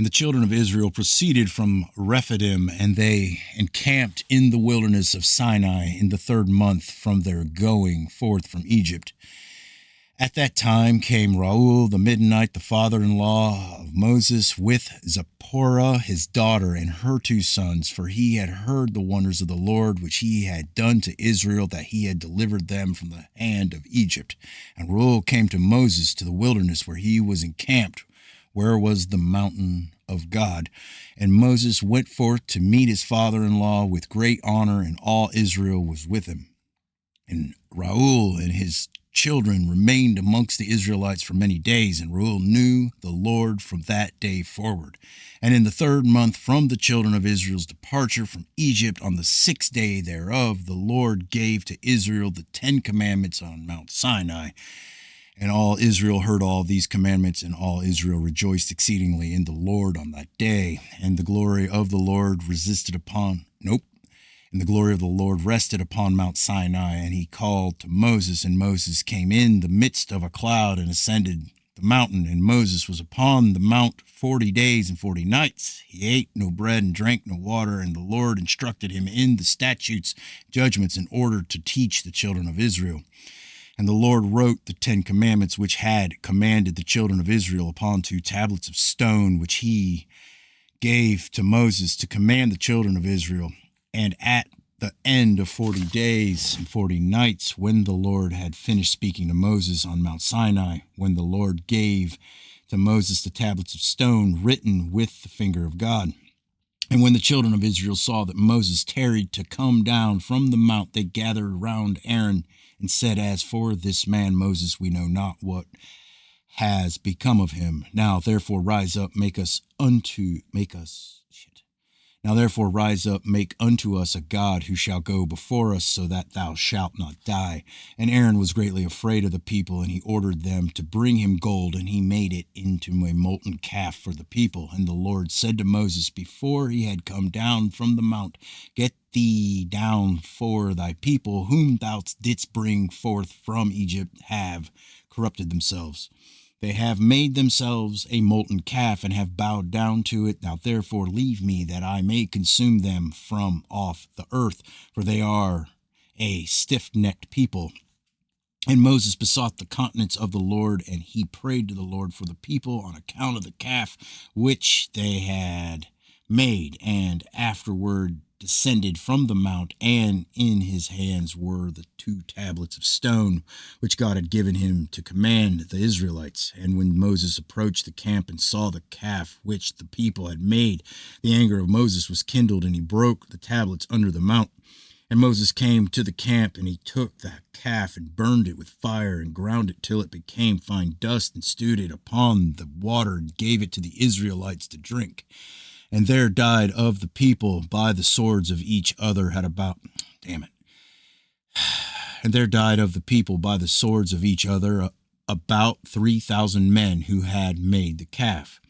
And the children of Israel proceeded from Rephidim, and they encamped in the wilderness of Sinai in the 3rd month from their going forth from Egypt. At that time came Reuel the Midianite, the father-in-law of Moses, with Zipporah his daughter and her 2 sons, for he had heard the wonders of the Lord which he had done to Israel, that he had delivered them from the hand of Egypt. And Reuel came to Moses to the wilderness where he was encamped, where was the mountain of God. And Moses went forth to meet his father-in-law with great honor, and all Israel was with him. And Reuel and his children remained amongst the Israelites for many days, and Reuel knew the Lord from that day forward. And in the 3rd month from the children of Israel's departure from Egypt, on the 6th day thereof, the Lord gave to Israel the 10 commandments on Mount Sinai. And all Israel heard all these commandments, and all Israel rejoiced exceedingly in the Lord on that day. And the glory of the Lord And the glory of the Lord rested upon Mount Sinai, and he called to Moses, and Moses came in the midst of a cloud and ascended the mountain. And Moses was upon the mount 40 days and 40 nights. He ate no bread and drank no water, and the Lord instructed him in the statutes, judgments, in order to teach the children of Israel. And the Lord wrote the 10 commandments which had commanded the children of Israel upon 2 tablets of stone, which he gave to Moses to command the children of Israel. And at the end of 40 days and 40 nights, when the Lord had finished speaking to Moses on Mount Sinai, when the Lord gave to Moses the tablets of stone written with the finger of God. And when the children of Israel saw that Moses tarried to come down from the mount, they gathered around Aaron and said, As for this man Moses, we know not what has become of him. Now therefore rise up, make unto us a God who shall go before us, so that thou shalt not die. And Aaron was greatly afraid of the people, and he ordered them to bring him gold, and he made it into a molten calf for the people. And the Lord said to Moses before he had come down from the mount, Get thee down, for thy people, whom thou didst bring forth from Egypt, have corrupted themselves. They have made themselves a molten calf, and have bowed down to it. Now therefore leave me, that I may consume them from off the earth, for they are a stiff-necked people. And Moses besought the countenance of the Lord, and he prayed to the Lord for the people on account of the calf which they had made. And afterward descended from the mount, and in his hands were the 2 tablets of stone which God had given him to command the Israelites. And when Moses approached the camp and saw the calf which the people had made, the anger of Moses was kindled, and he broke the tablets under the mount. And Moses came to the camp, and he took the calf and burned it with fire, and ground it till it became fine dust, and stewed it upon the water, and gave it to the Israelites to drink. And there died of the people by the swords of each other And there died of the people by the swords of each other about 3,000 men who had made the calf.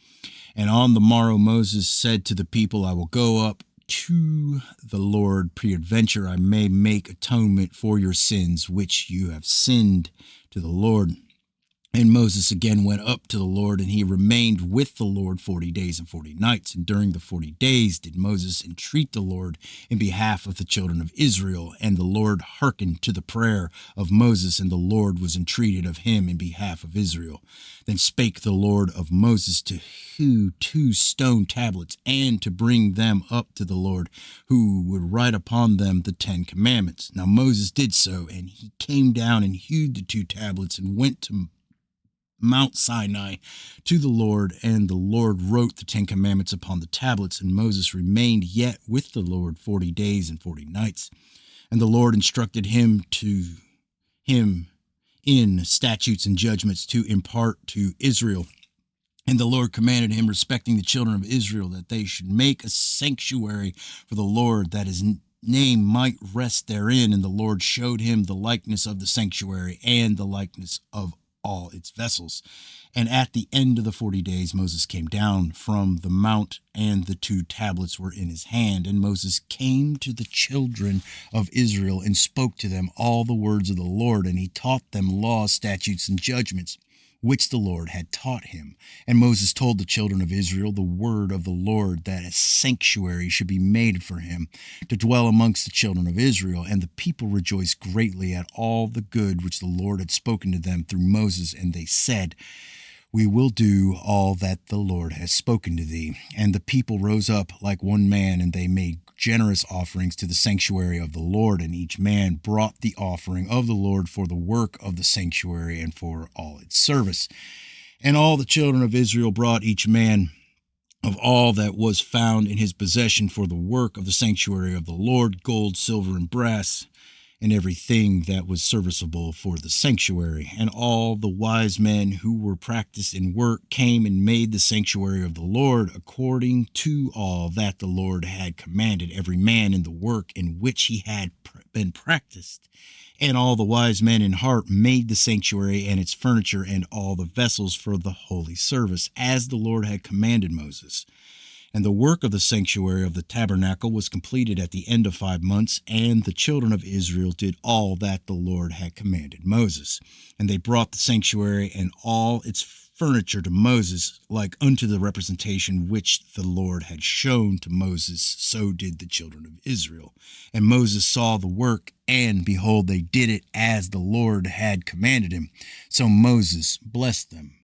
And on the morrow Moses said to the people, I will go up to the Lord, peradventure I may make atonement for your sins, which you have sinned to the Lord. And Moses again went up to the Lord, and he remained with the Lord 40 days and 40 nights. And during the 40 days did Moses entreat the Lord in behalf of the children of Israel. And the Lord hearkened to the prayer of Moses, and the Lord was entreated of him in behalf of Israel. Then spake the Lord of Moses to hew 2 stone tablets, and to bring them up to the Lord, who would write upon them the 10 commandments. Now Moses did so, and he came down and hewed the 2 tablets, and went to Mount Sinai to the Lord, and the Lord wrote the 10 commandments upon the tablets. And Moses remained yet with the Lord 40 days and 40 nights. And the Lord instructed him in statutes and judgments to impart to Israel. And the Lord commanded him respecting the children of Israel, that they should make a sanctuary for the Lord, that his name might rest therein. And the Lord showed him the likeness of the sanctuary, and the likeness of all its vessels. And at the end of the 40 days, Moses came down from the mount, and the 2 tablets were in his hand. And Moses came to the children of Israel, and spoke to them all the words of the Lord. And he taught them laws, statutes, and judgments, which the Lord had taught him. And Moses told the children of Israel the word of the Lord, that a sanctuary should be made for him to dwell amongst the children of Israel. And the people rejoiced greatly at all the good which the Lord had spoken to them through Moses. And they said, we will do all that the Lord has spoken to thee. And the people rose up like one man, and they made generous offerings to the sanctuary of the Lord, and each man brought the offering of the Lord for the work of the sanctuary and for all its service. And all the children of Israel brought each man of all that was found in his possession for the work of the sanctuary of the Lord, gold, silver, and brass, and everything that was serviceable for the sanctuary. And all the wise men who were practiced in work came and made the sanctuary of the Lord according to all that the Lord had commanded, every man in the work in which he had been practiced. And all the wise men in heart made the sanctuary and its furniture and all the vessels for the holy service, as the Lord had commanded Moses. And the work of the sanctuary of the tabernacle was completed at the end of 5 months, and the children of Israel did all that the Lord had commanded Moses. And they brought the sanctuary and all its furniture to Moses, like unto the representation which the Lord had shown to Moses, so did the children of Israel. And Moses saw the work, and behold, they did it as the Lord had commanded him. So Moses blessed them.